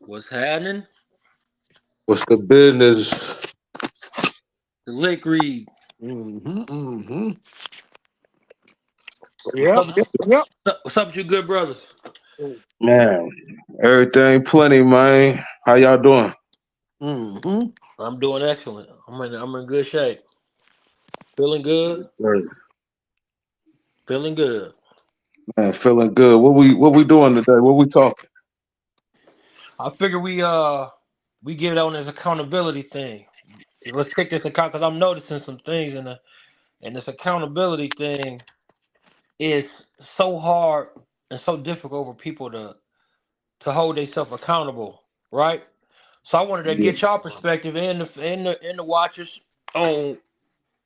What's happening? What's the business? The lick read. Mm-hmm. What's Yep, up? yep, yep. What's up with you good brothers? Man, everything plenty, man. How y'all doing? Mm-hmm. I'm doing excellent. I'm in good shape. Feeling good. Good. Feeling good. Man, feeling good. What we doing today? What we talking? I figure we get on this accountability thing. Let's kick this account because I'm noticing some things in this accountability thing is so hard and so difficult for people to hold themselves accountable, right? So I wanted to Yeah. get y'all perspective and the watchers on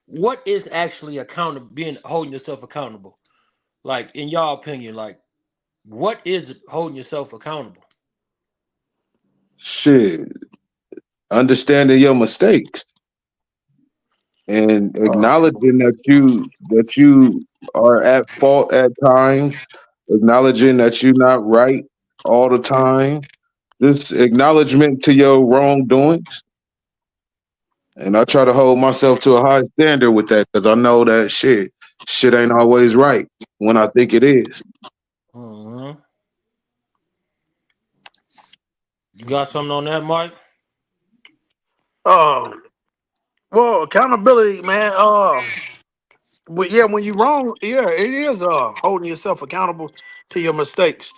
what is actually accountable, being holding yourself accountable. Like in y'all opinion, like what is holding yourself accountable? Shit. Understanding your mistakes and Uh, acknowledging that you are at fault at times, acknowledging that you're not right all the time. This acknowledgement to your wrongdoings. And I try to hold myself to a high standard with that because I know that shit ain't always right when I think it is. mhm. You got something on that, Mike? Uh, well, accountability, man. But yeah, when you're wrong, yeah, it is holding yourself accountable to your mistakes.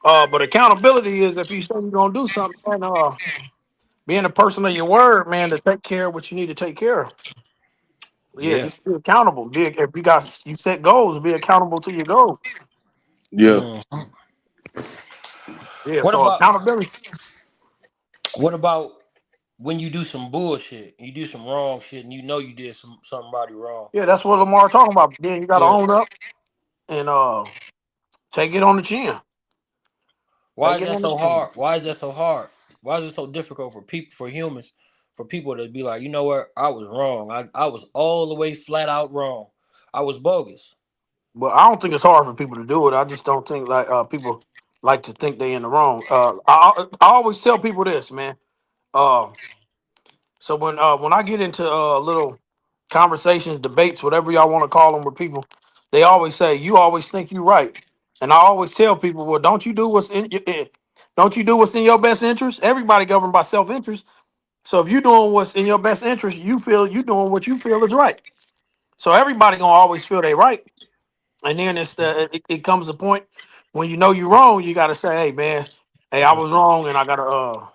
But accountability is if you say you're gonna do something, and being a person of your word, man, to take care of what you need to take care of. Yeah, Yeah. just be accountable. If you set goals, be accountable to your goals. Yeah. Mhm. Yeah, What so about accountability. what about when you do some bullshit, you do some wrong shit, and you know you did somebody wrong? Yeah, that's what Lamar talking about. Then you got to Yeah. own up and take it on the chin. Why Take is it that on the so chin. hard? Why is that so hard? Why is it so difficult for people, for humans, for people to be like, you know what, I was wrong. I was all the way flat out wrong. I was bogus. But I don't think it's hard for people to do it. I just don't think like people like to think they in the wrong. I always tell people this, man. Uh, so when I get into little conversations, debates, whatever y'all want to call them, with people, they always say you always think you right, and I always tell people, well, don't you do what's in your best interest? Everybody governed by self interest. So if you're doing what's in your best interest, you feel you doing what you feel is right. So everybody gonna always feel they right. And then it comes a point when you know you're wrong, you gotta say, hey man, hey, I was wrong and I gotta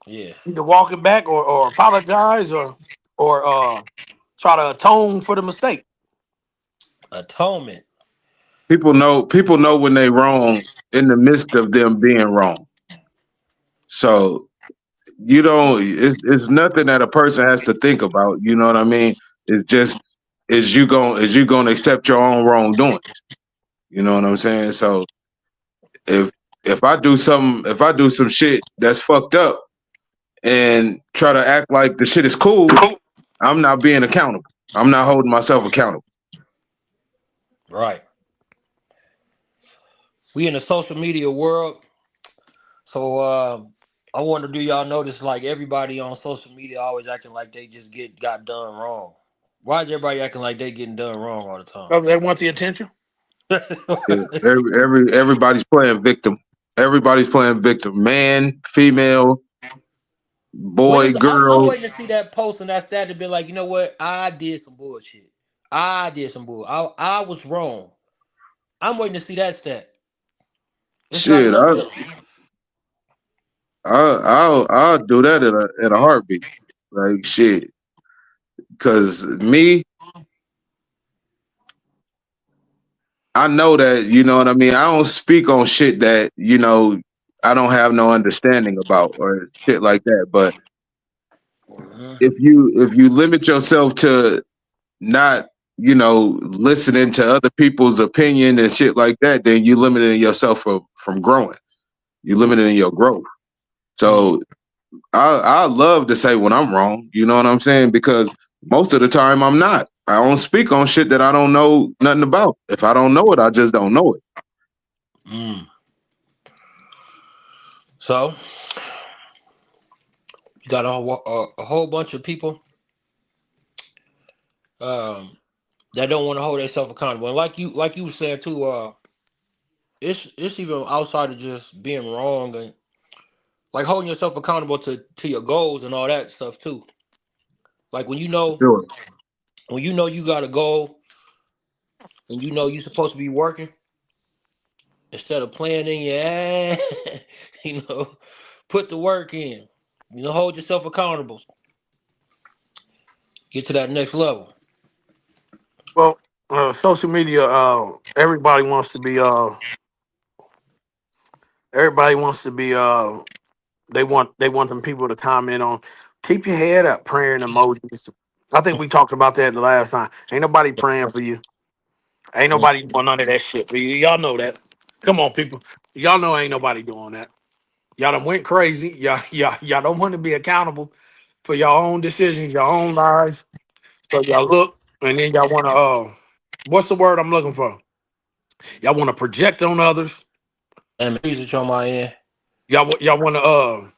Yeah. either walk it back or apologize or try to atone for the mistake. Atonement. People know when they wrong in the midst of them being wrong. So you don't it's nothing that a person has to think about, you know what I mean? It's just is you gonna accept your own wrongdoings. You know what I'm saying? So if if I do some shit that's fucked up and try to act like the shit is cool, I'm not being accountable. I'm not holding myself accountable. Right. We in the social media world, so I wonder, do y'all notice like everybody on social media always acting like they just got done wrong? Why is everybody acting like they getting done wrong all the time? Oh, they want the attention. Yeah. Everybody's playing victim. Everybody's playing victim. Man, female, When boy, is I'm girl. waiting to see that post and that stat to be like, you know what? I did some bullshit. I did some bull. I was wrong. I'm waiting to see that stat. It's not Shit, enough. I'll do that at a heartbeat. Like shit, because me, I know that you know what I mean. I don't speak on shit that I don't have no understanding about or shit like that. But Mhm. if you limit yourself to not listening to other people's opinion and shit like that, then you limiting yourself from growing. You limiting your growth. Mm. So I love to say when I'm wrong. You know what I'm saying? Because most of the time I'm not. I don't speak on shit that I don't know nothing about. If I don't know it, I just don't know it. Mm. So You got a whole bunch of people um, that don't want to hold themselves accountable. And like you said too, it's even outside of just being wrong and like holding yourself accountable to your goals and all that stuff too. Like Sure. when you know you got a goal and you know you're supposed to be working instead of playing in your ass, you know, put the work in. You know, hold yourself accountable. Get to that next level. Well, social media, everybody wants to be everybody wants to be they want them people to comment on, keep your head up, praying emojis. I think we talked about that the last time. Ain't nobody praying for you. Ain't nobody doing none of that shit for you. Y'all know that. Come on, people. Y'all know ain't nobody doing that. Y'all done went crazy. Y'all don't want to be accountable for your own decisions, your own lives. So y'all look and then y'all want to what's the word I'm looking for? Y'all want to project on others. And research on my end. Y'all want to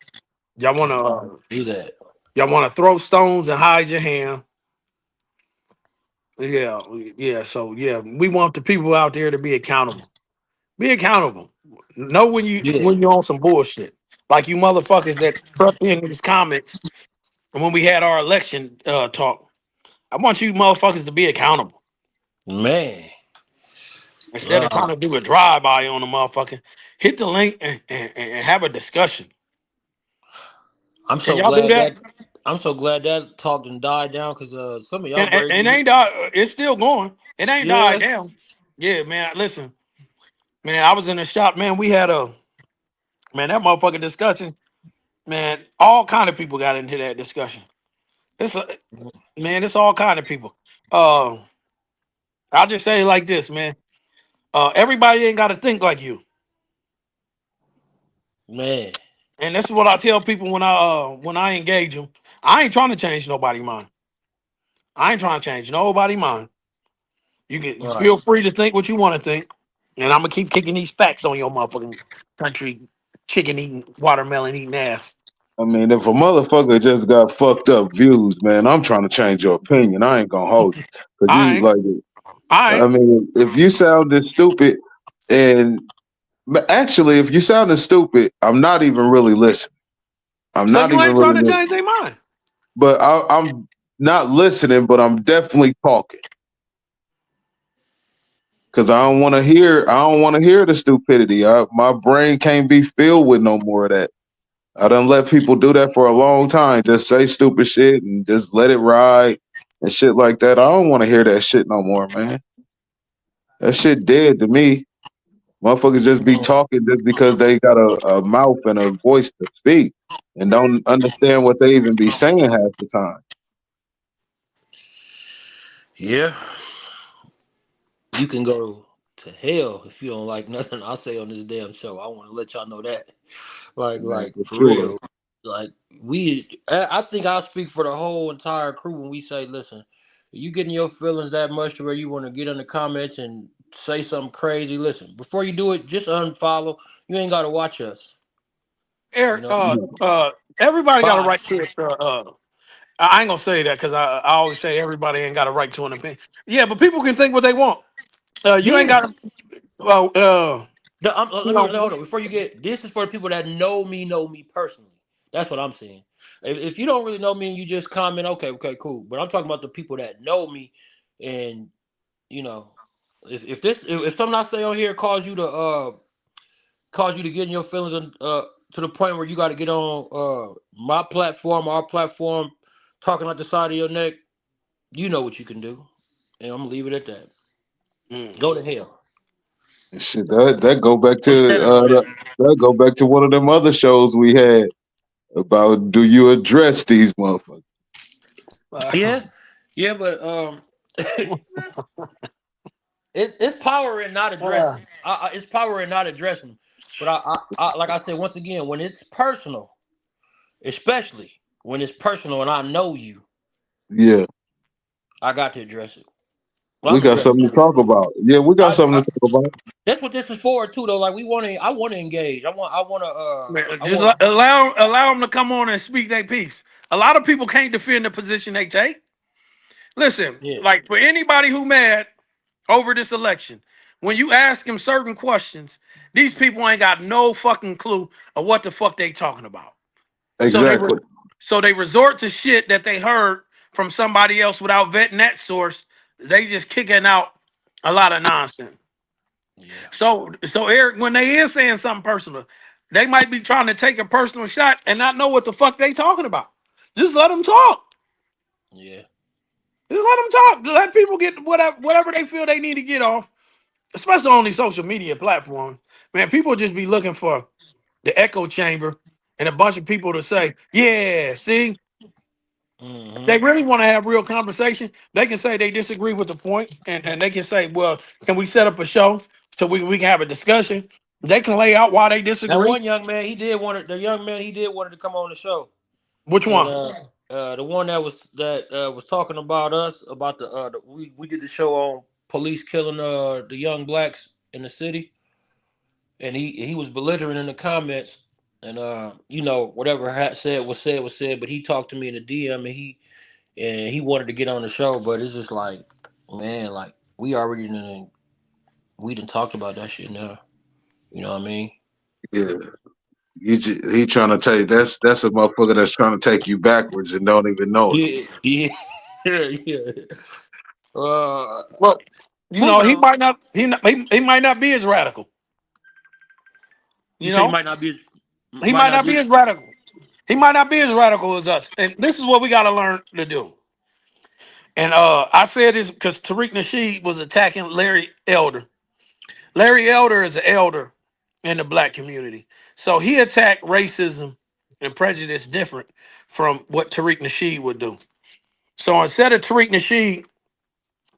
y'all want to Do that. y'all want to throw stones and hide your hand. Yeah, yeah. So yeah, we want the people out there to be accountable. Be accountable. Know Yeah. when you're on some bullshit. Like you motherfuckers that crept in these comments when we had our election talk. I want you motherfuckers to be accountable. Man. Instead of trying Uh, to do a drive-by on the motherfucker, hit the link and have a discussion. I'm Can so y'all do glad that? that I'm so glad that talk and died down because some of y'all birds And be ain't died. It's still going. It ain't died yeah. down. Yeah, man. Listen, man. I was in the shop, man. We had a man that motherfucking discussion. Man, all kind of people got into that discussion. It's a, man, it's all kind of people. Uh, I'll just say it like this, man. Everybody ain't got to think like you, Man. and this is what I tell people when I engage them. I ain't trying to change nobody mind. I ain't trying to change nobody mind. You Right. feel free to think what you want to think, and I'm gonna keep kicking these facts on your motherfucking country chicken eating watermelon eating ass. I mean, if a motherfucker just got fucked up views, man, I'm trying to change your opinion. I ain't gonna hold you. Cause you I ain't. like, I I ain't. mean, if you sounded stupid and but actually, if you sounded stupid, I'm not even really listening. I'm So not you even ain't really trying to listening. change their mind. But I'm not listening, but I'm definitely talking. Cause I don't want to hear the stupidity. My brain can't be filled with no more of that. I done let people do that for a long time. Just say stupid shit and just let it ride and shit like that. I don't want to hear that shit no more, man. That shit dead to me. Motherfuckers just be talking just because they got a mouth and a voice to speak and don't understand what they even be saying half the time. Yeah. You can go to hell if you don't like nothing I say on this damn show. I want to let y'all know that. Man, for For sure. real. Like I think I speak for the whole entire crew when we say, listen, you getting your feelings that much to where you want to get in the comments and say something crazy. Listen, before you do it, just unfollow. You ain't gotta watch us. You Eric, know? everybody got a Bye. right to. I ain't gonna say that because I always say everybody ain't got a right to an opinion. Yeah, but people can think what they want. You ain't Yeah. got to. Well, you Let me know, hold on before you get. This is for the people that know me personally. That's what I'm saying. If you don't really know me and you just comment, okay, cool. But I'm talking about the people that know me, and you know, if something I say on here cause you to get in your feelings and to the point where you got to get on my platform, our platform, talking out the side of your neck, you know what you can do, and I'm gonna leave it at that. Go to hell. Shit, that go back I'm to standing on that. that go back to one of them other shows we had about do you address these motherfuckers? Yeah, yeah, but it's power in not addressing. It's power in not addressing. But like I said once again, when it's personal, especially when it's personal, and I know you, Yeah. I got to address it. We got something to talk about. Yeah, we got something to talk about. That's what this is for too, though. Like I want to engage. I want to. I Just want. allow them to come on and speak their piece. A lot of people can't defend the position they take. Listen, Yeah. like for anybody who mad over this election, when you ask them certain questions, these people ain't got no fucking clue of what the fuck they talking about. Exactly. So they resort to shit that they heard from somebody else without vetting that source. They just kicking out a lot of nonsense. Yeah. So Eric, when they is saying something personal, they might be trying to take a personal shot and not know what the fuck they talking about. Just let them talk. Yeah. Just let them talk. Let people get whatever they feel they need to get off, especially on these social media platforms. Man, people just be looking for the echo chamber and a bunch of people to say, yeah, see, Mm-hmm. they really want to have real conversation. They can say they disagree with the point, and they can say, well, can we set up a show so we can have a discussion? They can lay out why they That disagree. one young man, he did want to come on the show. Which And one? the one that was talking about us about we did the show on police killing the young blacks in the city, and he was belligerent in the comments, and whatever was said, but he talked to me in the DM, and he wanted to get on the show, but it's just like, man, like we done talked about that shit now. You know what I mean? Yeah. He trying to tell you that's a motherfucker that's trying to take you backwards and don't even know it. Yeah, yeah. Well, he Moving on. he might not be as radical. You You say he know, might not be he might not be as radical. He might not be as radical as us. And this is what we got to learn to do. And I said this because Tariq Nasheed was attacking Larry Elder. Larry Elder is an elder in the black community. So he attacked racism and prejudice different from what Tariq Nasheed would do. So instead of Tariq Nasheed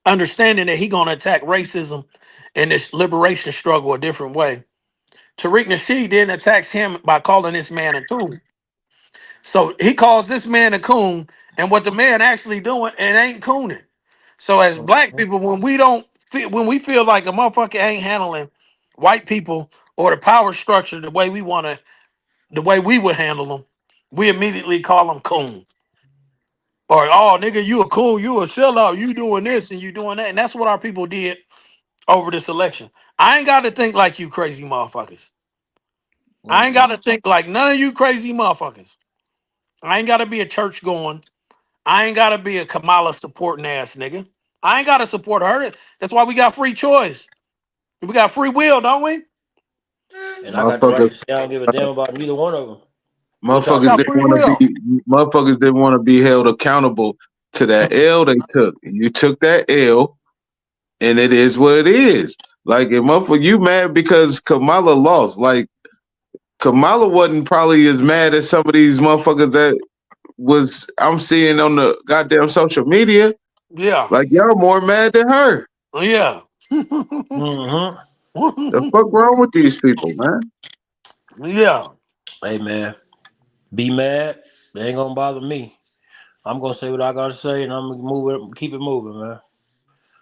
understanding that he gonna attack racism and this liberation struggle a different way, Tariq Nasheed then attacks him by calling this man a coon. So he calls this man a coon, and what the man actually doing, it ain't cooning. So as black people, when we feel like a motherfucker ain't handling white people or the power structure the way we would handle them, we immediately call them coon. Or oh nigga, you a coon, you a sellout, you doing this and you doing that, and that's what our people did over this election. I ain't got to think like you crazy motherfuckers. I ain't got to think like none of you crazy motherfuckers. I ain't got to be a church going. I ain't got to be a Kamala supporting ass nigga. I ain't got to support her. That's why we got free choice. We got free will, don't we? And I got the right Motherfuckers, to say I don't give a damn about neither one of them. motherfuckers Got didn't free want to will. be motherfuckers didn't want to be held accountable to that L they took. You took that L, and it is what it is. Like, if motherfucker, you mad because Kamala lost. Like, Kamala wasn't probably as mad as some of these motherfuckers that I'm seeing on the goddamn social media. Yeah. Like, y'all more mad than her. Yeah. Mm-hmm. The fuck wrong with these people, man? Yeah. Hey man, be mad. They ain't gonna bother me. I'm gonna say what I gotta say, and I'm gonna keep it moving, man.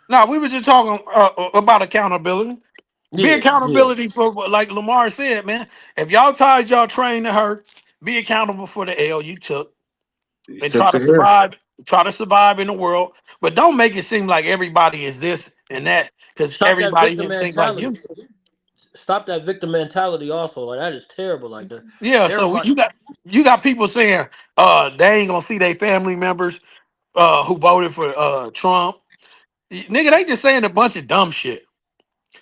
No, we were just talking about accountability. Be Yeah, yeah. accountability for like Lamar said, man. If y'all tired y'all train to hurt, be accountable for the L you took You and took try the to L. survive. Try to survive in the world, but don't make it seem like everybody is this and that because Stop that everybody victim didn't think like mentality. you. Stop that victim mentality. Also, like that is terrible. Like the Yeah, so everybody. you got people saying they ain't gonna see their family members who voted for Trump. Nigga, they just saying a bunch of dumb shit.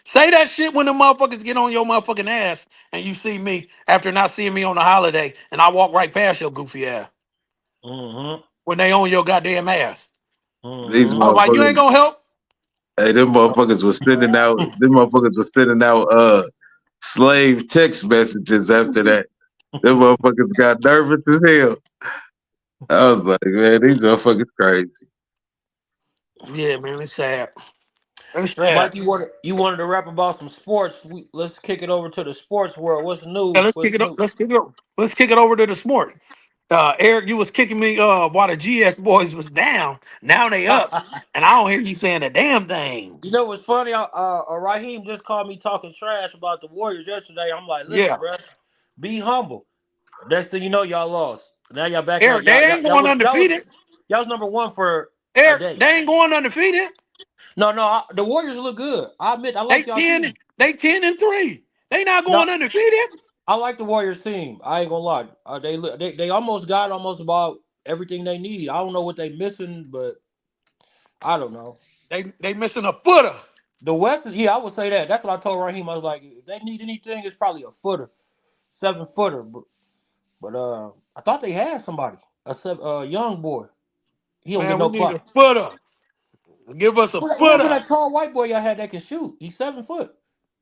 Say that shit when the motherfuckers get on your motherfucking ass and you see me after not seeing me on the holiday and I walk right past your goofy ass Mm-hmm. when they on your goddamn ass. These Mm-hmm. I was like, you ain't motherfuckers, gonna help? hey, them motherfuckers was sending out. Them motherfuckers was sending out slave text messages after that. Them motherfuckers got nervous as hell. I was like, man, these motherfuckers crazy. Yeah, man, it's sad. It's sad. Mike, you wanted to rap about some sports. Let's kick it over to the sports world. What's Yeah, new? let's What's kick it up. new? Let's kick it over to the sport. Eric, you was kicking me while the GS boys was down. Now they up, and I don't hear you saying a damn thing. You know what's funny? Raheem just called me talking trash about the Warriors yesterday. I'm like, listen, Yeah, bro, be humble. Next thing you know, y'all lost. Now y'all back on. Eric, they ain't going undefeated. Y'all was number one for a Eric, day. they ain't going undefeated. No, the Warriors look good. I admit, I They like y'all 10. team. They 10-3. They not No, going undefeated. I like the Warriors team. I ain't gonna lie. They almost got almost about everything they need. I don't know what they missing, but I don't know. They missing a footer. The West is, yeah, I would say that. That's what I told Raheem. I was like, if they need anything, it's probably a footer, 7-footer. But I thought they had somebody, a young boy. He don't get Man, we no need a clock. footer. Give us a Whatever footer. that tall white boy y'all had that can shoot. He's 7 foot.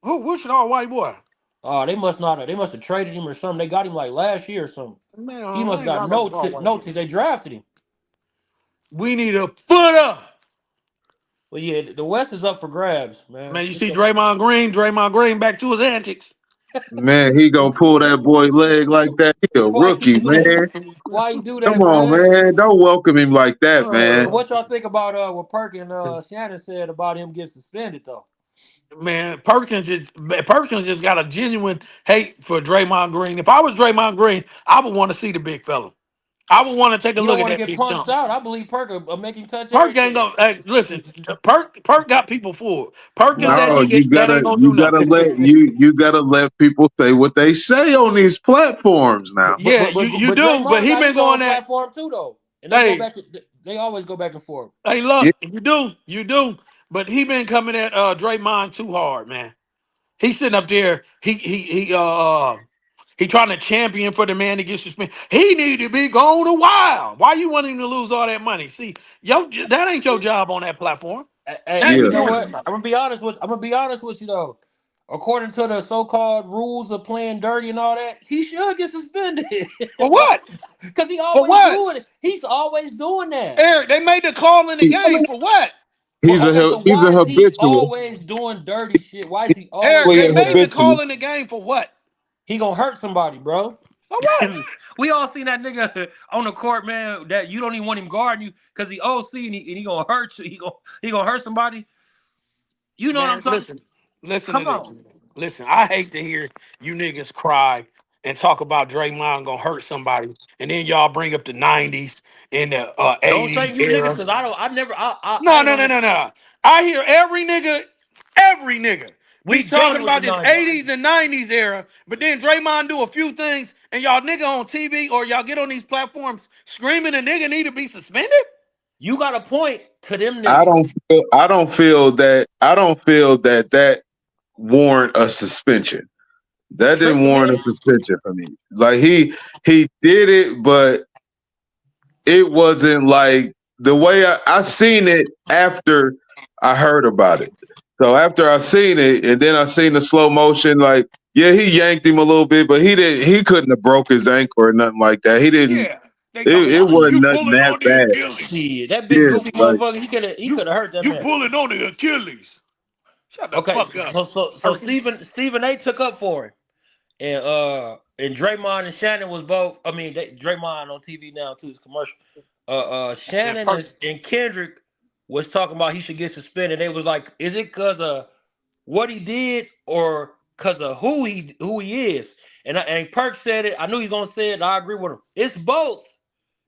Who? Which all white boy? They must not have. They must have traded him or something. They got him like last year or something. Man, He I must ain't have got got no tall white boy. notice. They drafted him. We need a footer. But yeah, the West is up for grabs, man. Man, you see Draymond Green? Draymond Green back to his antics. Man, he gonna pull that boy leg like that. He a Why he rookie, do that? man. Why he do Come that, on, man? man. Don't welcome him like that, man. What y'all think about what Perk and Shannon said about him getting suspended though? Man, Perkins just got a genuine hate for Draymond Green. If I was Draymond Green, I would want to see the big fella. I would want to take a He look don't at want to that get big punched chunk. out. I believe Perk will make him touch Perk ain't everything. gonna listen. Perk got people fooled. Perkins Nah. that No, nigga that ain't gonna do you gotta nothing. let people say what they say on these platforms now. Yeah, you But do, but Draymond he got been his own going at. platform too though, and they go Hey, back. They always go back and forth. hey, Yeah, look, you do, but he been coming at Draymond too hard, man. He's sitting up there. He trying to champion for the man to get suspended. He need to be gone a while. Why you want him to lose all that money? See, that ain't your job on that platform. Hey, Now hey, you you yeah. know doing what? too much. I'm gonna be honest with you though. According to the so-called rules of playing dirty and all that, he should get suspended. For Why? what? Because he For always what? doing it. He's always doing that. Eric, they made the call in the He- game for what? Okay, so he's a why is he habitual. always doing dirty shit? Why is he always Eric, He's they a doing made the dirty? habitual. call in the game for what? He gonna hurt somebody, bro. For what? We all seen that nigga on the court, man. That you don't even want him guarding you because he OC and he gonna hurt you. He gonna hurt somebody. You know what I'm Man, talking? listen to Come this. on. Listen, I hate to hear you niggas cry and talk about Draymond gonna hurt somebody, and then y'all bring up the '90s and the Don't say '80s you niggas era. because I don't. I never. I No, ain't no, gonna. no, no, no. I hear every nigga be We talking done with the about this '90s. '80s and '90s era, but then Draymond do a few things, and y'all nigga on TV or y'all get on these platforms screaming a nigga need to be suspended. You got a point to them I niggas. don't feel that warrant a suspension. That didn't Tripping warrant a man. suspension for me. Like he did it, but it wasn't like the way I seen it after I heard about it. So after I seen it, and then I seen the slow motion, like yeah, he yanked him a little bit, but he couldn't have broke his ankle or nothing like that. He didn't. Yeah, they It, talking it about wasn't you nothing pulling that on the bad. Achilles. Shit, that big Yeah, goofy like motherfucker. He could have hurt that You man. pulling on the Achilles. Shut the Okay, fuck up. so Stephen A took up for him, and Draymond and Shannon was both. I mean, Draymond on TV now too. It's commercial. And Shannon and Kendrick was talking about he should get suspended. They was like, is it because of what he did or because of who he is? And Perk said it. I knew he was gonna say it. I agree with him. It's both.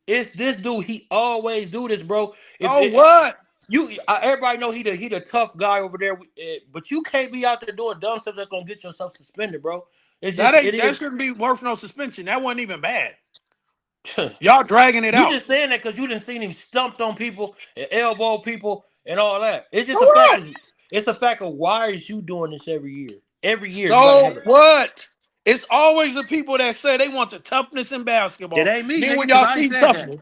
It's this dude. He always do this, bro. If so what? everybody know he the tough guy over there, but you can't be out there doing dumb stuff that's gonna get yourself suspended, bro. It's just it That is. shouldn't be worth no suspension. That wasn't even bad. Y'all dragging it You out. just saying that because you didn't see him stumped on people and elbow people and all that. It's So just a fact. what? It's the fact of why is you doing this every year? Every year you gotta have So it. what? It's always the people that say they want the toughness in It basketball. ain't me, Then nigga, when because y'all I ain't see said that. toughness,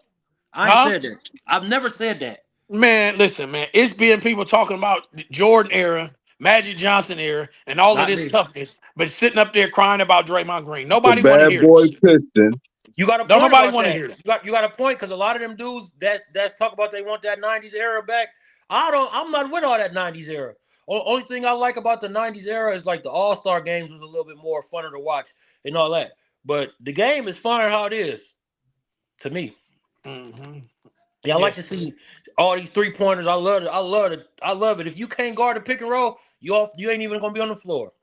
I ain't huh? said that. I've never said that. Man, listen, man. It's been people talking about the Jordan era, Magic Johnson era, and all of Not this me. toughness, but sitting up there crying about Draymond Green. the Nobody want to bad hear boy this shit. Piston. You got a Don't point nobody about want to that. hear that. You got a point because a lot of them dudes that's talk about they want that '90s era back. I'm not with all that '90s era. Only thing I like about the '90s era is like the All-Star games was a little bit more funner to watch and all that. But the game is fine how it is. To me, Mm-hmm. yeah, I like Yes. to see all these 3-pointers. I love it. I love it. I love it. If you can't guard the pick and roll, you ain't even gonna be on the floor.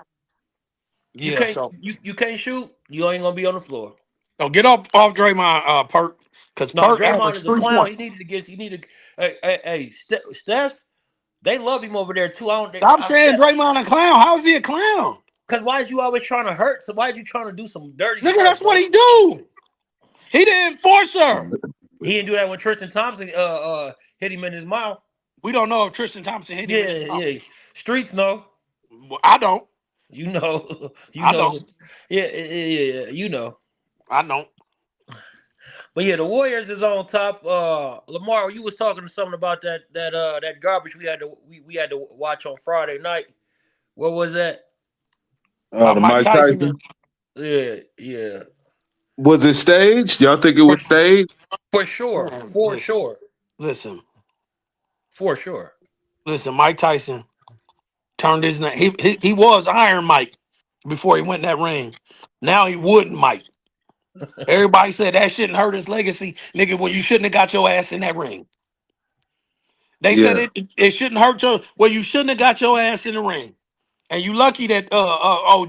You Yeah. can't So, you can't shoot, you ain't gonna be on the floor. get off Draymond, Perk, because No, Perk Draymond averaged is a three clown. points. He needed. Hey, Steph. They love him over there too. I don't. I'm saying Draymond a clown. How is he a clown? Because why is you always trying to hurt? So why is you trying to do some dirty Nigga, stuff, that's what bro? he do. He the enforcer. He didn't do that when Tristan Thompson hit him in his mouth. We don't know if Tristan Thompson hit him in his mouth. Yeah. Streets know. Well, I don't. You know. You I know. don't. Yeah. You know. I don't. But yeah, the Warriors is on top. Lamar, you was talking to something about that garbage we had to watch on Friday night. What was that? The Mike Mike Tyson. Tyson. Yeah. Was it staged? Y'all think it was staged? For sure. Man, For listen. sure. Listen. For sure. Listen, Mike Tyson turned his name. He was Iron Mike before he went in that ring. Now he wouldn't Mike. Everybody said that shouldn't hurt his legacy, nigga. Well, you shouldn't have got your ass in that ring. They said Yeah. it shouldn't hurt your. Well, you shouldn't have got your ass in the ring. And you lucky that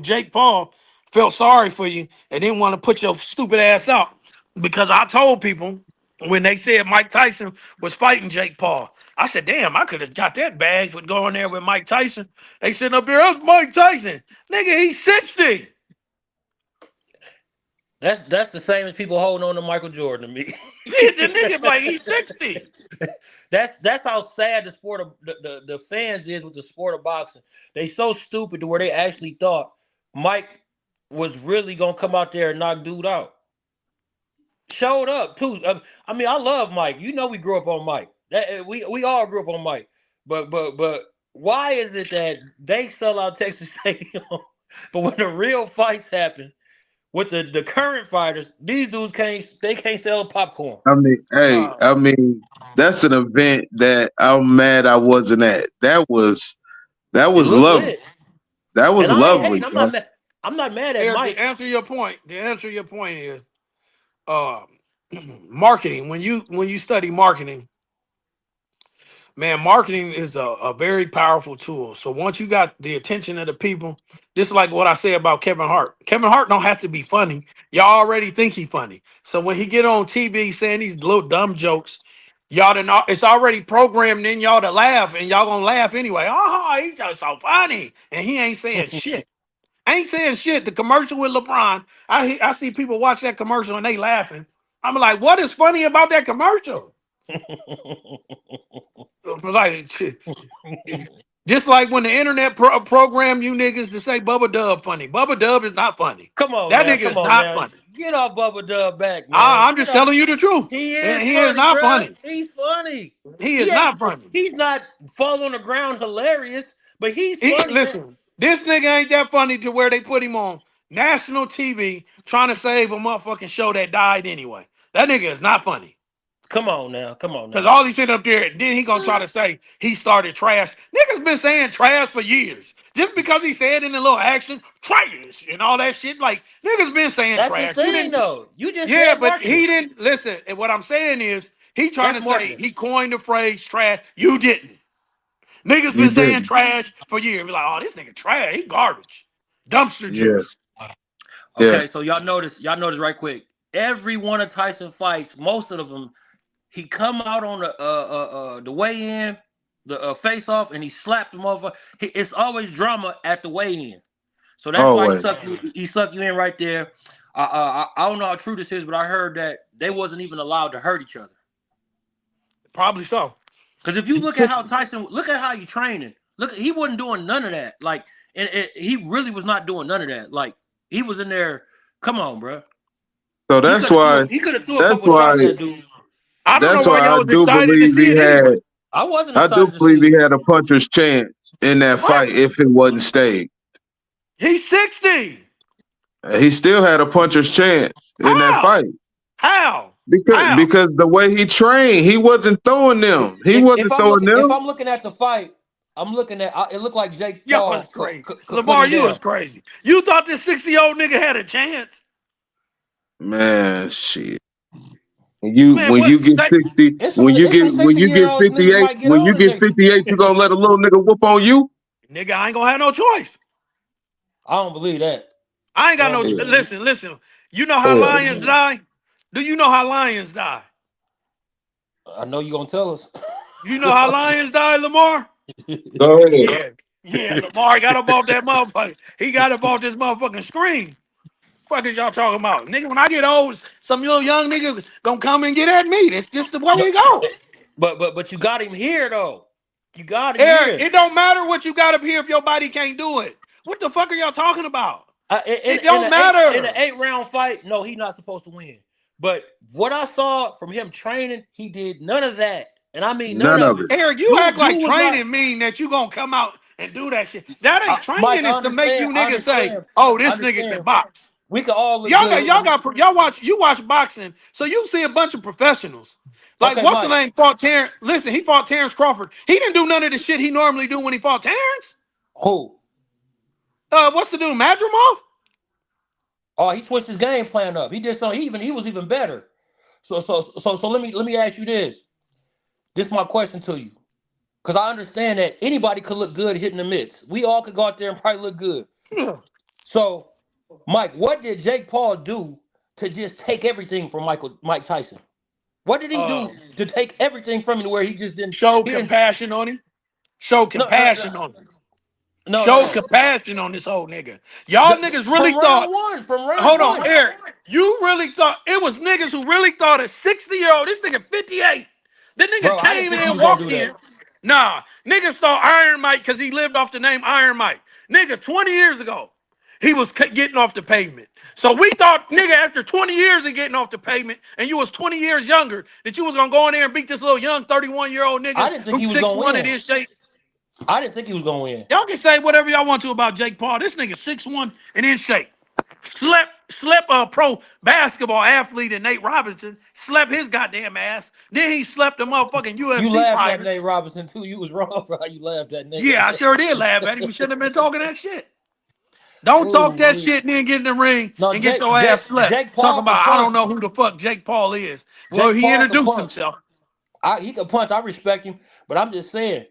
Jake Paul felt sorry for you and didn't want to put your stupid ass out. Because I told people when they said Mike Tyson was fighting Jake Paul, I said, damn, I could have got that bag for going there with Mike Tyson. They sitting up here, that's Mike Tyson. Nigga, he's 60. That's the same as people holding on to Michael Jordan to me. Yeah, the nigga like he's 60. That's how sad the sport of the fans is with the sport of boxing. They so stupid to where they actually thought Mike was really gonna come out there and knock dude out. Showed up too. I mean, I love Mike. You know, we grew up on Mike. We all grew up on Mike. But why is it that they sell out Texas Stadium, but when the real fights happen with the current fighters, these dudes can't sell popcorn. I mean, that's an event that I'm mad I wasn't at. That was lovely. Lit. That was And I ain't lovely. hating. I'm not mad at Eric, Mike. to answer your point is marketing. When you study marketing, man, marketing is a very powerful tool. So once you got the attention of the people, just like what I say about Kevin Hart. Kevin Hart don't have to be funny. Y'all already think he funny. So when he get on TV saying these little dumb jokes, it's already programmed in y'all to laugh, and y'all gonna laugh anyway. Oh, he's just so funny, and he ain't saying shit. Ain't saying shit. The commercial with LeBron, I see people watch that commercial and they laughing. I'm like, what is funny about that commercial? Like, just like when the internet program you niggas to say Bubba Dub funny. Bubba Dub is not funny. Come on, that man. nigga is not funny. Get off Bubba Dub back, man. I'm just telling you the truth. He is not funny. He's funny. He is not funny. He's not fall on the ground hilarious, but he's funny. Listen, this nigga ain't that funny to where they put him on national TV trying to save a motherfucking show that died anyway. That nigga is not funny. Come on now. Because all he sitting up there, then he gonna try to say he started trash. Niggas been saying trash for years. Just because he said in a little action, trash and all that shit. Like, niggas been saying That's trash. His thing, though. You just yeah, said but marketing. he didn't listen. And what I'm saying is he trying That's to marketing. say he coined the phrase trash. You didn't. Niggas been saying trash for years. Be like, oh, this nigga trash. He garbage. Dumpster juice. Okay, so y'all notice right quick. Every one of Tyson fights, most of them, he come out on the weigh-in, the face-off, and he slapped him over. It's always drama at the weigh-in. So that's why he suck you in right there. I don't know how true this is, but I heard that they wasn't even allowed to hurt each other. Probably so. Because if you look at how you training. Look, he wasn't doing none of that. Like, and he really was not doing none of that. Like, he was in there. Come on, bro. So that's why he could have threw a couple shots at dude. I don't that's know why why y'all I was do excited to believe see he it had. anyway. I wasn't. I do believe he had a puncher's chance in that fight if it wasn't staged. He's 60. He still had a puncher's chance in that fight. How? Because the way he trained, he wasn't throwing them. If I'm looking at the fight, I'm looking at it. Looked like Jake Paul. Yo, it's crazy. Lamar, you was crazy. You thought this 60-year-old nigga had a chance? Man, shit. Man, When you what's get say? 60, It's some 58, year-olds niggas might get when you on a get nigga. 58, you gonna let a little nigga whoop on you? Nigga, I ain't gonna have no choice. I don't believe that. I ain't got I don't no. believe that. Listen. You know how Hell lions no. die? Do you know how lions die? I know you gonna tell us. You know how lions die, Lamar? Go ahead. Yeah. Lamar got up off that motherfucker. He got up off this motherfucking screen. Fuck is y'all talking about? Nigga, when I get old, some little young nigga gonna come and get at me. That's just the way it go. But you got him here though. You got him Eric, here. it don't matter what you got up here if your body can't do it. What the fuck are y'all talking about? It don't In matter. an 8-round fight, no, he's not supposed to win. But what I saw from him training, he did none of that, and I mean none None of of it. it. Eric, you act like Was training mean that you gonna come out and do that shit. That ain't Mike. training I is to make understand. you I niggas say, understand. "Oh, I this nigga can understand. box." We could all look good. You watch boxing, so you see a bunch of professionals. Like Okay, what's the Mike. name? Fought Terrence. Listen, he fought Terrence Crawford. He didn't do none of the shit he normally do when he fought Terrence. Who? What's the dude, Madrimov? Oh, he switched his game plan up. He did something. He was even better. So let me ask you this. This is my question to you. Because I understand that anybody could look good hitting the mitts. We all could go out there and probably look good. So, Mike, what did Jake Paul do to just take everything from Mike Tyson? What did he do to take everything from him to where he just didn't Show he didn't compassion on him. Show no compassion on him. no no Show no. compassion on this old nigga. Y'all niggas really thought. From round Hold on, one. Eric. You really thought it was niggas who really thought a 60-year-old, this nigga 58. The nigga Bro, I didn't came think he in, was gonna do walked in. that. Nah, niggas thought Iron Mike because he lived off the name Iron Mike. Nigga, 20 years ago, he was getting off the pavement. So we thought, nigga, after 20 years of getting off the pavement, and you was 20 years younger, that you was gonna go in there and beat this little young 31-year-old I nigga didn't think he who's was gonna 6'1" in win. his shape. I didn't think he was gonna win. Y'all can say whatever y'all want to about Jake Paul. This nigga 6'1" and in shape. Slept a pro basketball athlete in Nate Robinson, slept his goddamn ass. Then he slept a motherfucking You UFC laughed at fighter. Nate Robinson too. You was wrong, bro. You laughed at Nate. Yeah, I sure did laugh at him. You shouldn't have been talking that shit. Don't talk that Ooh, shit and then get in the ring no, and get your ass slept. Jake Talking Paul could about, I don't punch. know who the fuck Jake Paul is. Well, Jake he Paul could introduced punch. himself. He could punch. I respect him, but I'm just saying,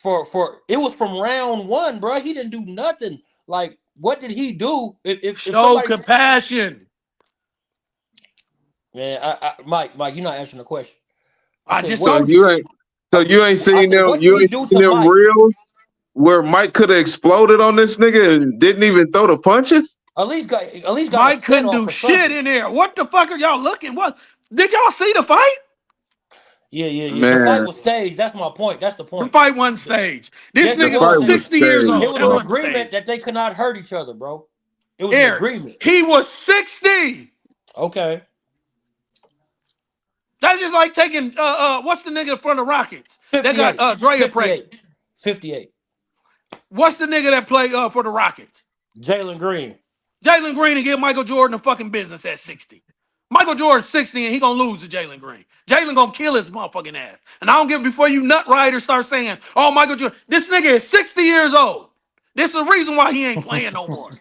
for it was from round one, bro. He didn't do nothing. Like, what did he do? If Show somebody, compassion. man, Mike, you're not answering the question. I said, just what? So told you. you ain't I seen said, them. what did You he ain't do seen to them Mike? reels where Mike could have exploded on this nigga and didn't even throw the punches. At least got Mike a set couldn't off do or shit something. in there. What the fuck are y'all looking? What did y'all see the fight? Yeah. The fight Man, was staged. That's my point. That's the The point. fight one stage. This Yes, it nigga fight was was. was 60 years staged, It old. was That an bro. wasn't agreement stage. that they could not hurt each other, bro. It was an Eric, agreement. he was 60. Okay. That's just like taking what's the nigga for the Rockets? They got 58. Drea pregnant. 58. 58. What's the nigga that played for the Rockets? Jalen Green. Jalen Green and give Michael Jordan a fucking business at 60. Michael Jordan's 60 and he gonna lose to Jalen Green. Jalen gonna kill his motherfucking ass. And I don't give before you nut riders start saying, oh, Michael Jordan, this nigga is 60 years old. This is the reason why he ain't playing no more.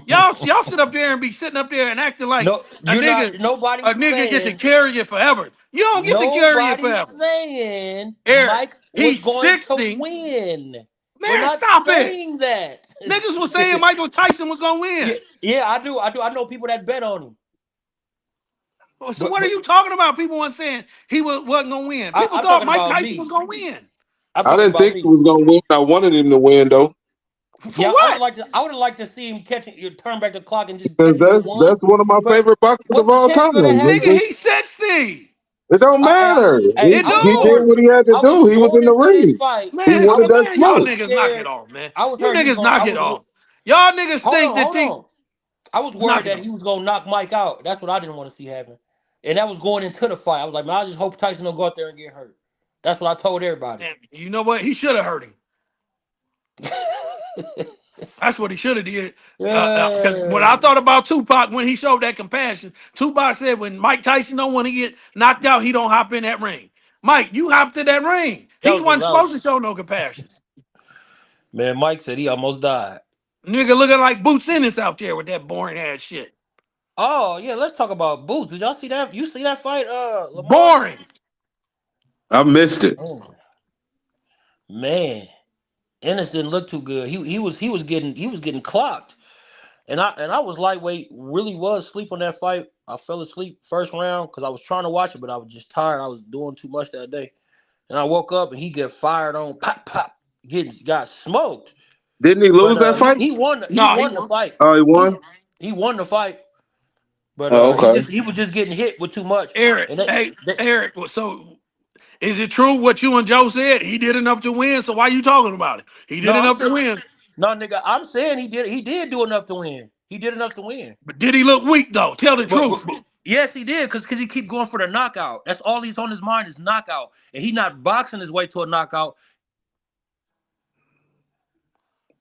Y'all sit up there and be sitting up there and acting like No, you're not. a Nobody's nigga get to saying. carry you forever. You don't get to carry you Nobody's forever. saying Eric, Mike was he's going to 60. win. We're Man, not stop it. saying that. Niggas was saying Michael Tyson was gonna win. Yeah, I do. I know people that bet on him. So what are you talking about? People weren't saying he wasn't gonna win. People I'm thought talking Mike about Tyson me. was gonna win. I'm I talking didn't about think me. he was gonna win. I wanted him to win though, For Yeah, what? I would have liked to see him catching you turn back the clock and just because catch the one. that's one of my But favorite boxers what's of the all time. chances of that Nigga, happening? he's 60. It don't matter. It I was He did do. going. what he had to I do. was He was in going the into this ring. fight. He Man, I wanted was that y'all smoke. niggas knock it scared. off, man. I was You heard he was niggas going. knock it off. Y'all niggas think that Hold on. I was knock worried it that off. he was gonna knock Mike out. That's what I didn't want to see happen. And that was going into the fight. I was like, man, I just hope Tyson don't go out there and get hurt. That's what I told everybody. And you know what? He should have hurt him. That's what he should have did. Because when I thought about Tupac when he showed that compassion, Tupac said when Mike Tyson don't want to get knocked out, he don't hop in that ring. Mike, you hopped in that ring. He wasn't supposed to show no compassion. Man, Mike said he almost died. Nigga looking like Boots Ennis out there with that boring ass shit. Oh yeah, let's talk about Boots. Did y'all see that? You see that fight, Lamar? Boring. I missed it. Oh, man, Ennis didn't look too good. He was getting clocked, and I was lightweight. Really was asleep on that fight. I fell asleep first round because I was trying to watch it, but I was just tired. I was doing too much that day, and I woke up and he get fired on, pop pop, got smoked. Didn't he But lose that he fight? he won he No, he won the won. fight. Oh, he He won. he won the fight, but Oh, he okay. just he was just getting hit with too much. Eric, And that, hey, that Eric. So is it true what you and Joe said? He did enough to win. So why you talking about it? He did no, I'm enough to saying win. no, nigga. I'm saying he did do enough to win. He did enough to win. But did he look weak though? Tell the truth. Yes, he did because he keep going for the knockout. That's all he's on his mind is knockout, and he not boxing his way to a knockout.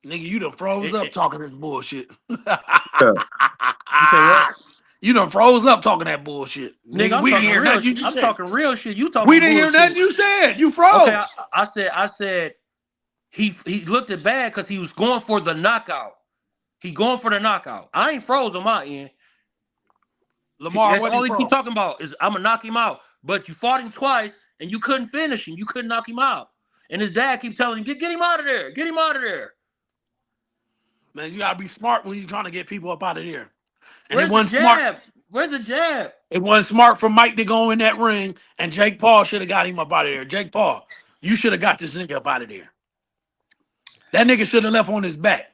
Nigga, you done froze up talking this bullshit. You say what? You done froze up talking that bullshit. Nigga, Nigga, I'm we didn't talking hear real nothing you shit. just I'm said. talking real shit. You talking We didn't hear nothing bullshit. you said. You froze. Okay, I said he looked at bad because he was going for the knockout. He going for the knockout. I ain't froze on my end. Lamar, That's what all he he keep froze? talking about is I'm gonna knock him out. But you fought him twice and you couldn't finish him. You couldn't knock him out. And his dad keep telling him, get him out of there. Get him out of there. Man, you gotta be smart when you're trying to get people up out of here. And Where's it the wasn't smart. jab? Where's the jab? It wasn't smart for Mike to go in that ring, and Jake Paul should have got him up out of there. Jake Paul, you should have got this nigga up out of there. That nigga should have left on his back.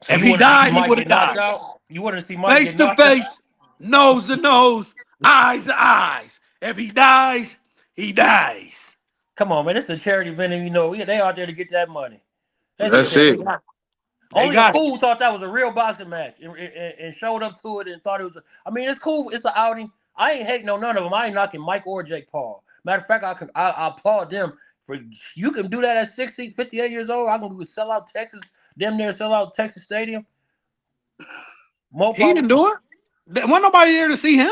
So If you he wanted to see died, he Mike would have get knocked died. out? You want to see Mike Face get to knocked out? face, nose to nose, eyes to eyes. If he dies, he dies. Come on, man. It's a charity event, and they out there to get that money. That's They it. got, they Only a got it. fool thought that was a real boxing match and showed up to it and thought it was. I mean, it's cool. It's an outing. I ain't hating on none of them. I ain't knocking Mike or Jake Paul. Matter of fact, I applaud them for you can do that at 60, 58 years old. I can sell out Texas, damn near sell out Texas Stadium. More He power. didn't do it. There wasn't nobody there to see him.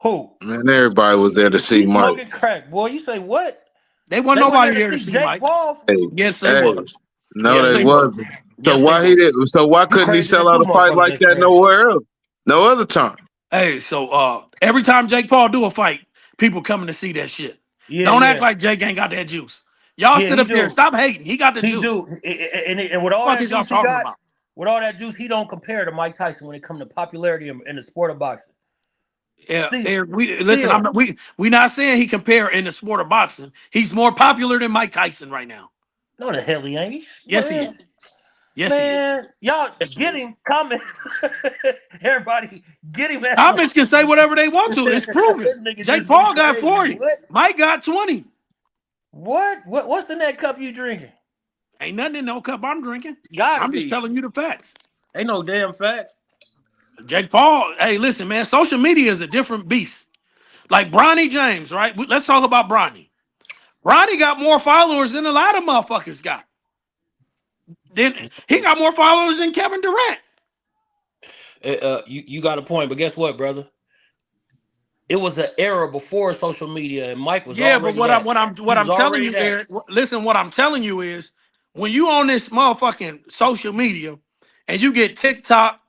Who? Man, everybody was there to see He's Mike. smoking crack, boy. You say what? They wasn't They nobody went there to see Jake Mike. Paul. Hey, Yes, they hey, was. no, Yes, they they wasn't. So Yes, why they he was. did? So why couldn't he crazy sell than out two a fight motherfuckers like that's that crazy. nowhere else? No other time. Hey, so every time Jake Paul do a fight, people coming to see that shit. Yeah, Don't yeah. act like Jake ain't got that juice. Y'all Yeah, sit he up there. do. Stop hating. He got the He juice. do. And with all What that is y'all juice he talking got, about? with all that juice, he don't compare to Mike Tyson when it comes to popularity in the sport of boxing. Yeah, Still, Eric, listen. still. We not saying he compare in the sport of boxing. He's more popular than Mike Tyson right now. No, the hell he ain't. Yes, he Man, is. Yes, he is. man, y'all Yes, he get is. him. Comment. Everybody, get him. Comments can say whatever they want to. It's proven. This nigga Jake just Paul went got crazy. 40. What? Mike got 20. What's in that cup you drinking? Ain't nothing in no cup I'm drinking. Gotta I'm be. just telling you the facts. Ain't no damn fact. Jake Paul, hey, listen, man, social media is a different beast. Like Bronny James, right? Let's talk about Bronny. Bronny got more followers than a lot of motherfuckers got. Then he got more followers than Kevin Durant. You got a point, but guess what, brother? It was an era before social media, and Mike was Yeah, but already what that. I'm telling you, Eric, listen, what I'm telling you is when you on this motherfucking social media and you get TikTok,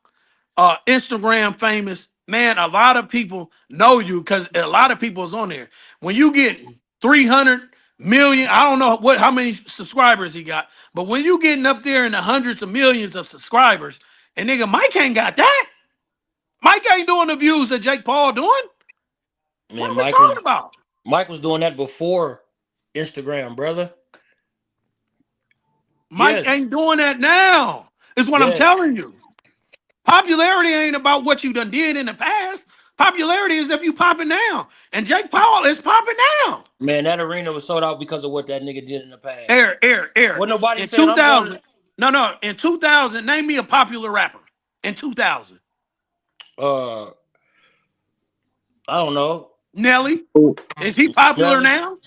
Instagram famous, man, a lot of people know you because a lot of people is on there. When you get 300 million, I don't know how many subscribers he got, but when you getting up there in the hundreds of millions of subscribers, and nigga, Mike ain't got that. Mike ain't doing the views that Jake Paul doing. Man, What are we talking about? Mike was doing that before Instagram, brother. Mike ain't doing that now. Is what I'm telling you. Popularity ain't about what you done did in the past. Popularity is if you popping now. And Jake Paul is popping now. Man, that arena was sold out because of what that nigga did in the past. Eric. What nobody in said. 2000. No. In 2000, name me a popular rapper. In 2000. I don't know. Nelly. Is he popular Nelly. now?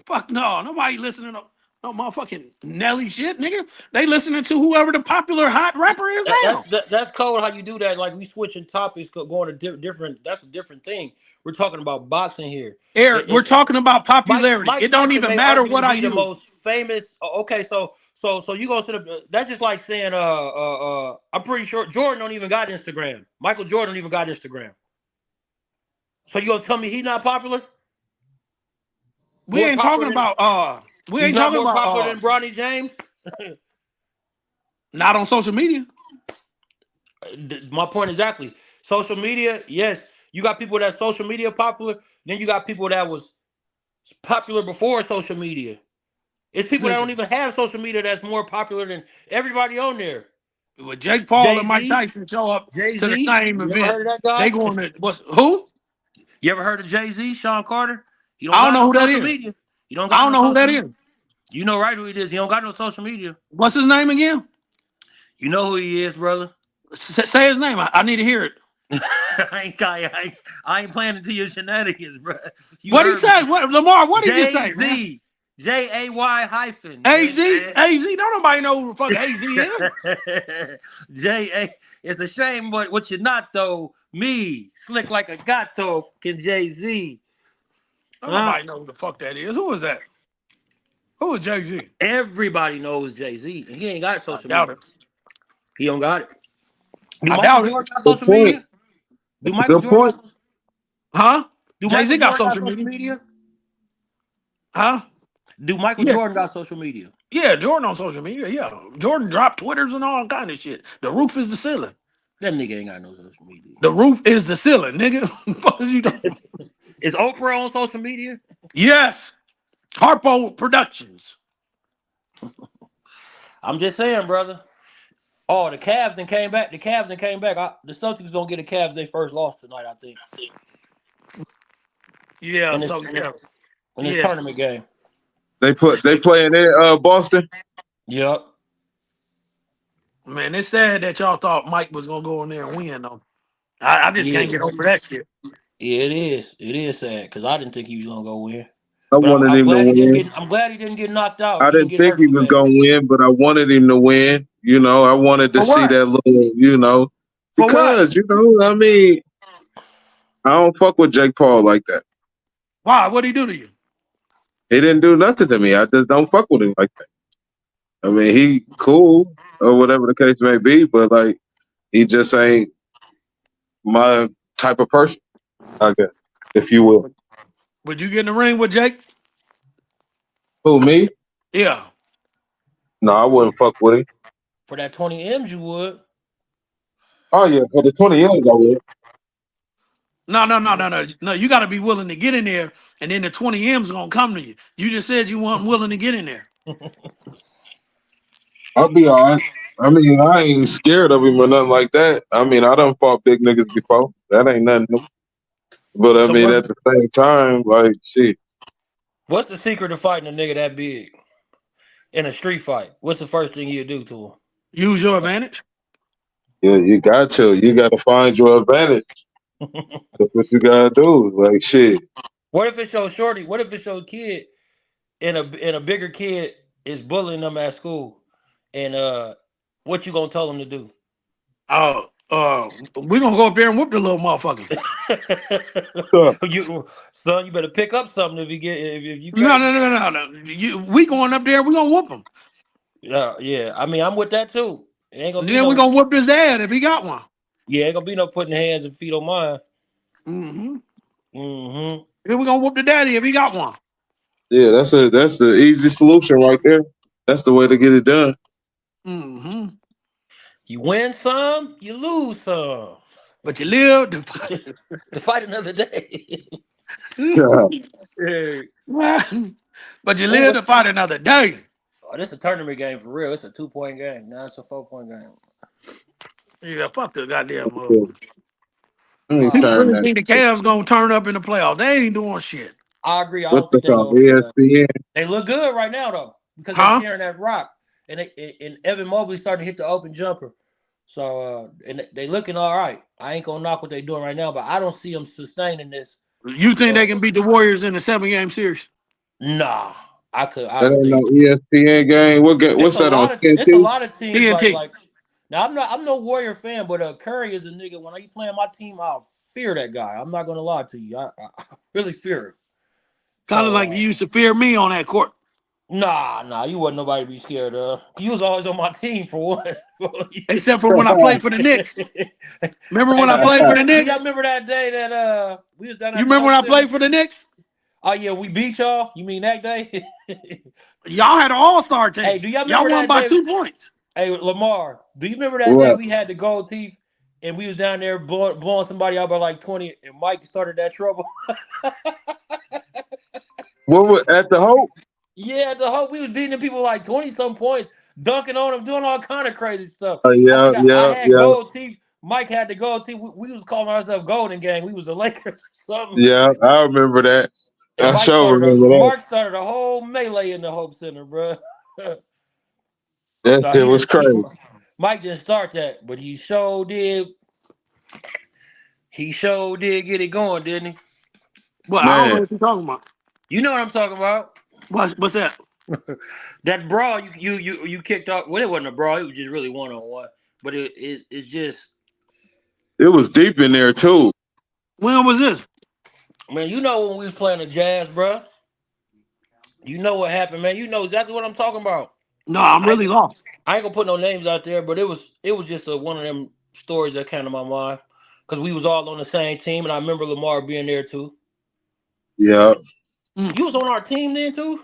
Fuck no. Nobody listening to no motherfucking Nelly shit, nigga. They listening to whoever the popular hot rapper is now. That's cold how you do that. Like we switching topics, going to different. That's a different thing. We're talking about boxing here. Eric, we're talking about popularity. Mike it don't Tyson even may matter arguably what I be use. the most famous. Okay, so So you go to the. That's just like saying I'm pretty sure Jordan don't even got Instagram. Michael Jordan don't even got Instagram. So you gonna tell me he's not popular? We More ain't popular talking than about he's not more popular than Bronny James. not on social media. My point exactly. Social media, yes, you got people that social media popular. Then you got people that was popular before social media. It's people that don't Listen, even have social media that's more popular than everybody on there. with Jake Paul Jay and Mike Z, Tyson show up Jay to the Z. same You ever event, heard of that they guy? going to what's who? You ever heard of Jay Z, Sean Carter? He don't I don't got know no who that social is. media. He don't I got don't no know who social that media. is. You know right who it is. He don't got no social media. What's his name again? You know who he is, brother. Say his name. I need to hear it. I ain't playing into your shenanigans, bro. You What he heard me. say? What Lamar? What he just say, man? Jay-Z. J-A-Y hyphen. AZ, AZ. Don't nobody know who the fuck AZ is. J-A. It's a shame, but what you're not, though, me, slick like a gato, can Jay-Z. Don't nobody know who the fuck that is. Who is that? Who is Jay Z? Everybody knows Jay-Z, and he ain't got I social doubt media. it. He don't got it. Do I Michael doubt it. Jordan got Good social point. media? Do Michael Good Jordan point. got social Huh? Do Jay Z Michael got Jordan got social social media. media? Huh? Do Michael Yeah. Jordan got social media? Yeah, Jordan on social media. Yeah. Jordan dropped Twitters and all kind of shit. The roof is the ceiling. That nigga ain't got no social media. The roof is the ceiling, nigga. What is you doing? Is Oprah on social media? Yes. Harpo Productions. I'm just saying, brother. Oh, the Cavs and came back. The Cavs and came back. The Celtics don't get the Cavs their first loss tonight, I think. Yeah, In this, so yeah. in this Yes. tournament game. They playing there, Boston. Yep. Man, it's sad that y'all thought Mike was gonna go in there and win though. I just can't Yeah. get over that shit. Yeah, it is. It is sad because I didn't think he was gonna go win. I But wanted I'm him to glad he didn't win. get. I'm glad he didn't get knocked out. I He didn't didn't get think hurt he too was bad. gonna win, but I wanted him to win. You know, I wanted to For see what? that little, you know, For what? because I mean, I don't fuck with Jake Paul like that. Why? What'd he do to you? He didn't do nothing to me. I just don't fuck with him like that. I mean, he cool or whatever the case may be, but like he just ain't my type of person, I guess, if you will. Would you get in the ring with Jake? Who, me? Yeah. No, I wouldn't fuck with him. For that 20 M's, you would. Oh yeah, for the 20 years I would. No. You got to be willing to get in there, and then the 20 M's gonna come to you. You just said you weren't willing to get in there. I'll be all right. I mean, I ain't scared of him or nothing like that. I mean, I done fought big niggas before. That ain't nothing new. But I So mean, what? at the same time, like, shit, What's the secret to fighting a nigga that big in a street fight? What's the first thing you do to Use your advantage. you got to. You got to find your advantage. him? That's what you got to do. Like, shit. What if it's your shorty? What if it's your kid and a bigger kid is bullying them at school? And what you gonna tell them to do? We're gonna go up there and whoop the little motherfucker. You better pick up something if you No, can't. We going up there, we gonna whoop him. Yeah. I mean, I'm with that too. It ain't gonna And be then no. we gonna whoop his dad if he got one. Yeah, ain't gonna be no putting hands and feet on mine. Mm-hmm. Mm-hmm. Then we gonna whoop the daddy if he got one. Yeah, that's the easy solution right there. That's the way to get it done. Mm-hmm. You win some, you lose some. But you live To fight another day. Yeah. Hey. but you live to fight another day. Oh, this is a tournament game for real. It's a 2-point game. Now it's a 4-point game. Yeah, fuck the goddamn Let me People turn really that. think the Cavs gonna turn up in the playoffs. They ain't doing shit. I agree. I What's don't the think they're call? gonna. ESPN. They look good right now though because they're Huh? sharing that rock, and and Evan Mobley starting to hit the open jumper. So and they looking all right. I ain't gonna knock what they're doing right now, but I don't see them sustaining this. You think they can beat the Warriors in a 7-game series? Nah, I That don't ain't think no so. ESPN game. What's that on It's a TNT? lot of teams TNT. like now I'm no Warrior fan, but Curry is a nigga. When I playing my team, I'll fear that guy. I'm not gonna lie to you. I really fear him. Kind of So like you used to fear me on that court. Nah, you wasn't nobody to be scared of. You was always on my team for one. Except for when I played for the Knicks. Remember when Hey, I played for the do y'all Knicks? remember that day that we was down You at the remember Hope when I Center? played for the Knicks? Oh yeah, we beat y'all. You mean that day? Y'all had an all-star team. Hey, do y'all Y'all remember won that by day? 2 points. Hey, Lamar, do you remember that day What? we had the gold teeth and we was down there blowing somebody out by like 20 and Mike started that trouble? What was at the Hope? Yeah, the whole we was beating them people like 20 some points, dunking on them, doing all kind of crazy stuff. Oh I yeah, think I yeah, had yeah, gold teeth. Mike had the gold teeth. We was calling ourselves Golden Gang. We was the Lakers or something. yeah. I remember that. And I sure remember that. Mark started a whole melee in the Hope Center, bro. That No, shit was crazy. Mike didn't start that, but he sure did. He sure did get it going, didn't he? Well, I don't know Man, what you're talking about. You know what I'm talking about? What's that? That brawl you kicked off. Well, it wasn't a brawl. It was just really 1-on-1. But it's just, it was deep in there too. When was this? man. You know when we was playing the Jazz, bro. You know what happened, man. You know exactly what I'm talking about. No, I'm really lost. I ain't gonna put no names out there, but it was just one of them stories that came to my mind because we was all on the same team, and I remember Lamar being there too. Yeah, You was on our team then too.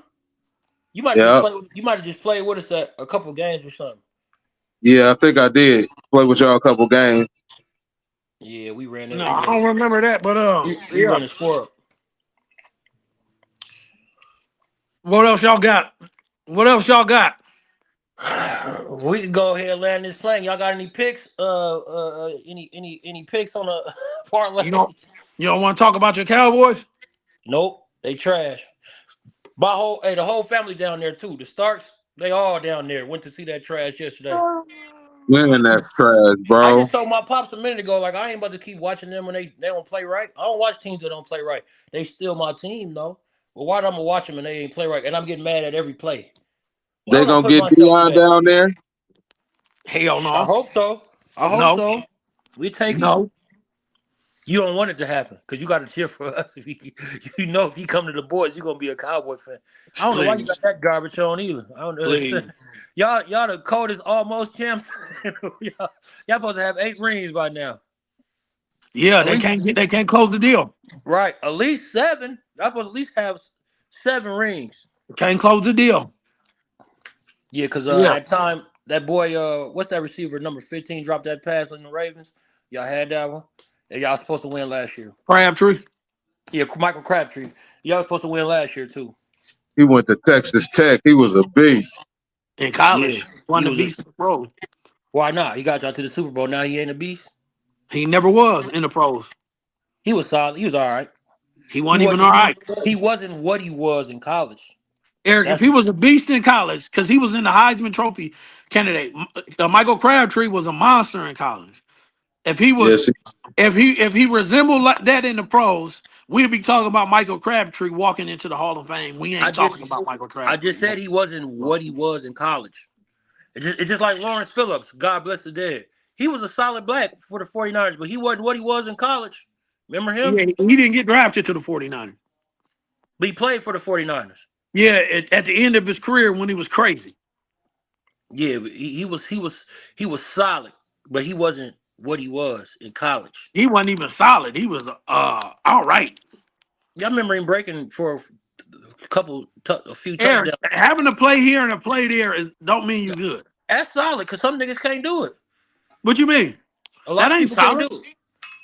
You might yeah, have just played with us at a couple games or something. yeah. I think I did play with y'all a couple games. Yeah, we ran it. No, I don't remember that, but We yeah. run the score What else y'all got? What else y'all got? up. We can go ahead and land this plane. Y'all got any picks? Any picks on a parlay? You don't want to talk about your Cowboys? Nope, they trash. The whole family down there too. The Starks, they all down there. Went to see that trash yesterday. Man, that's trash, I bro. just told my pops a minute ago, like I ain't about to keep watching them when they don't play right. I don't watch teams that don't play right. They still my team though. But why do I'm gonna watch them and they ain't play right? And I'm getting mad at every play. Why They would I gonna put get myself through Dion that? down there. Hell I no. hope so. No. We take it. No. You don't want it to happen because you got to cheer for us. If if he come to the boys, you're gonna be a Cowboy fan. I don't know why you got Please. that garbage on either. I don't know. Please. y'all the coldest almost champs. y'all supposed to have 8 rings by now. Yeah, At least, they can't close the deal. right? At least 7. Y'all supposed to at least have 7 rings. Can't close the deal. Yeah, because Yeah. that time that boy, what's that receiver number 15 dropped that pass on the Ravens. Y'all had that one, and y'all supposed to win last year. Crabtree. Yeah, Michael Crabtree. Y'all supposed to win last year too. He went to Texas Tech. He was a beast. In Yeah, college. Won he the was beast of the pro. why not? He got y'all to the Super Bowl. Now he ain't a beast. He never was in the pros. He was solid. He was all right. He wasn't even all right. He wasn't what he was in college. Eric, if That's he was a beast in college, because he was in the Heisman Trophy candidate, Michael Crabtree was a monster in college. If he was, Yes, if he resembled like that in the pros, we'd be talking about Michael Crabtree walking into the Hall of Fame. We I ain't just talking about Michael I Crabtree. just said he wasn't what he was in college. It's just like Lawrence Phillips. God bless the dead. He was a solid black for the 49ers, but he wasn't what he was in college. Remember him? Yeah, he didn't get drafted to the 49ers. But he played for the 49ers. Yeah, at the end of his career when he was crazy. Yeah, but he was solid, but he wasn't what he was in college. He wasn't even solid. He was all right. Yeah, I remember him breaking for a few Eric, touchdowns. having to play here and a play there don't mean you good. That's solid because some niggas can't do it. What you mean? A lot That of ain't people can't solid. do it.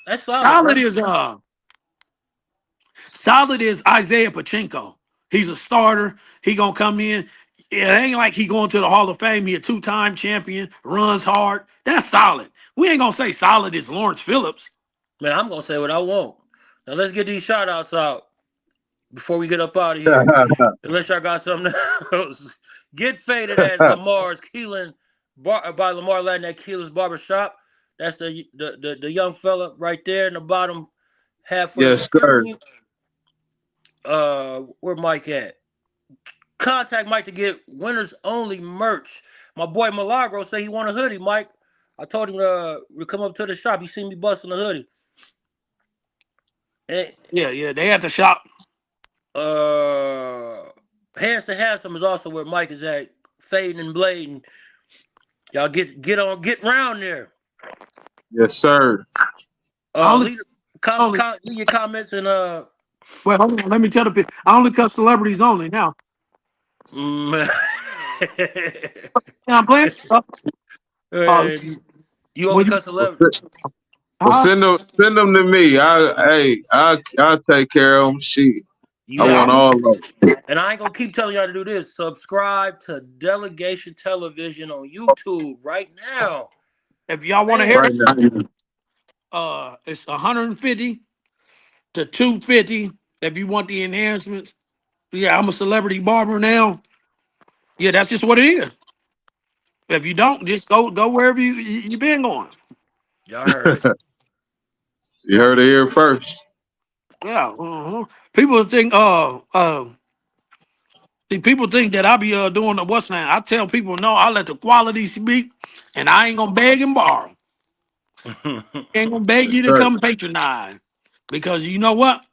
That's solid, bro. Solid is Isaiah Pachinko. He's a starter. He gonna come in. It ain't like he going to the Hall of Fame. He a 2-time champion, runs hard. That's solid. We ain't gonna say solid is Lawrence Phillips. Man, I'm gonna say what I want. Now let's get these shout outs out before we get up out of here. Unless y'all got something else. Get faded at Lamar's Keelan by Lamar Latin at Keelan's Barbershop. That's the young fella right there in the bottom half of the yes, sir. screen. Where Mike at? Contact Mike to get winners only merch. My boy Milagro said he want a hoodie, Mike. I told him to come up to the shop. He seen me busting a hoodie. And, Yeah, they at the shop. Hands to Handsome is also where Mike is at. Fading and blading. Y'all get round there. Yes, sir. I only, Leave only leave your comments and well, hold on. Let me tell the people. I only cut celebrities only now. mm, Yeah, I'm playing. you only When you, cuss 11. Well, huh? send them to me. I'll take care of them. Shit, I You Yeah, want ain't, all of them. and I ain't gonna keep telling y'all to do this. Subscribe to Delegation Television on YouTube right now. if y'all want to hear Man, Right it, now. it's 150 to 250 if you want the enhancements. Yeah, I'm a celebrity barber now. Yeah, that's just what it is. If you don't, just go wherever you been going. y'all heard it. You heard it here first. Yeah. People think see, people think that I be doing the what's now. I tell people no, I let the quality speak, and I ain't gonna beg and borrow. Ain't gonna beg Yes, you to sir. come patronize because you know what?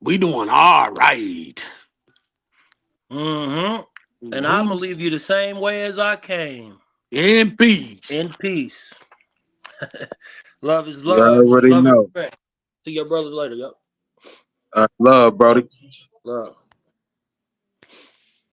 We doing all right. hmm And I'm gonna Mhm. leave you the same way as I came. In peace. In peace. Love is You love. already Love and know. respect. See your brothers later, yo. Love, Brody. Love.